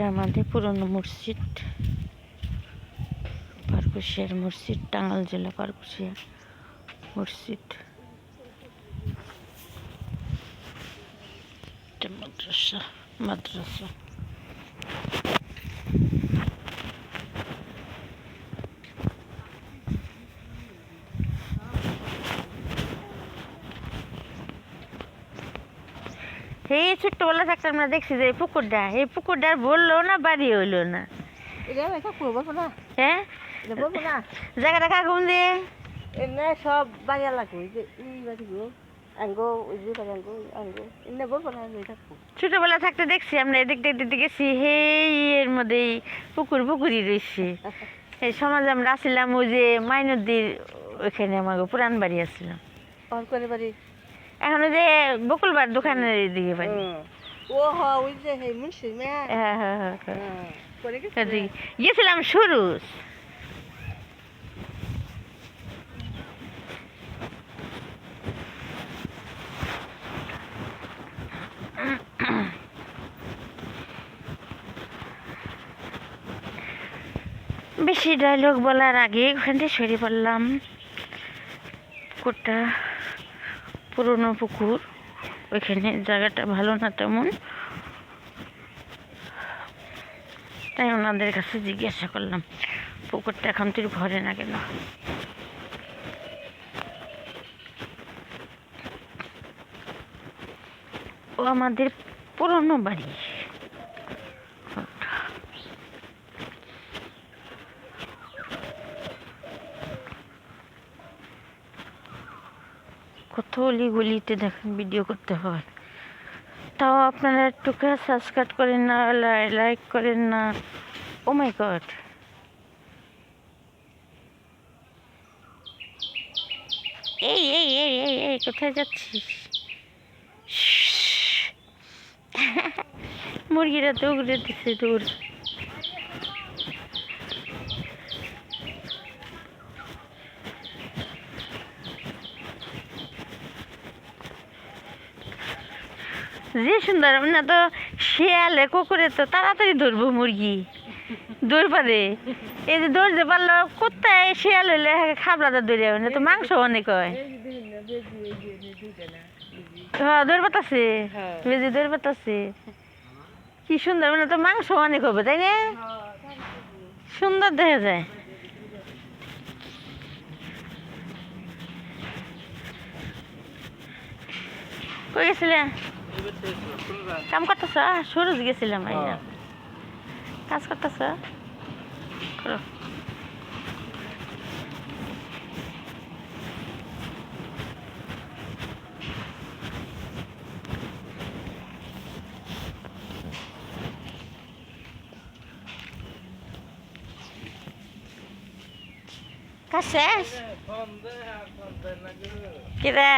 এটা আমাদের পুরনো মসজিদ, পারকুশিয়ার মসজিদ, টাঙ্গাইল জেলা পারকুশিয়ার মসজিদ। মাদ্রাসা মাদ্রাসা এই ছোট্টবেলা থাকতে আমরা দেখছি যে এই পুকুরটা বললো না, বাড়ি হইলো না। হ্যাঁ, জায়গাটা কাকুন দিয়ে সব বাড়িয়া লাগবে ছোটবেলা থাকতে দেখছি আমরা, এদিক দেখতে গেছি, হেই এর মধ্যে পুকুরই রয়েছে। এই সমাজে আমরা আসছিলাম, ওই যে মাইনদীর ওইখানে আমাকে পুরান বাড়ি আসছিলাম। এখন ওই যে বকুলবার দোকানের দিকে বাড়ি। গেছিলাম শুরু। বেশি ডায়লগ বলার আগে ওখান থেকে সরে পড়লাম। পুকুরটা পুরনো পুকুর, ওইখানে জায়গাটা ভালো না তেমন, তাই ওনাদের কাছে জিজ্ঞাসা করলাম পুকুরটা এখন তুই ভরে না কেন। ও আমাদের পুরনো বাড়ি। কত অলিগলিতে দেখেন ভিডিও করতে হয়, তাও আপনারা একটু সাবস্ক্রাইব করেন না, লাইক করেন না। ও মাই গড, এই এই এই এই এই কোথায় যাচ্ছিস? মুরগিরা দৌড়ে দিচ্ছে, দৌড়। যে সুন্দর না তো, শিয়ালে কুকুরে তো তাড়াতাড়ি ধরবো মুরগি, দৌড় পারে। এই যে দৌড়তে পারলো, কোথায় শিয়াল হইলে খাবলাটা দৌড়ে না তো, মাংস অনেক হয়। হ্যাঁ, দৌড় পাতাছে, বেজি দৌড় পাতাছে। কি সুন্দর, মানে তো মাংস অনেক হবে, তাই না? সুন্দর দেখা যায়। কই গেছিলে? কাম করতেছ? সুরজ গেছিলাম, কাজ করতেছ? করো। কাজ শেষ? কিরে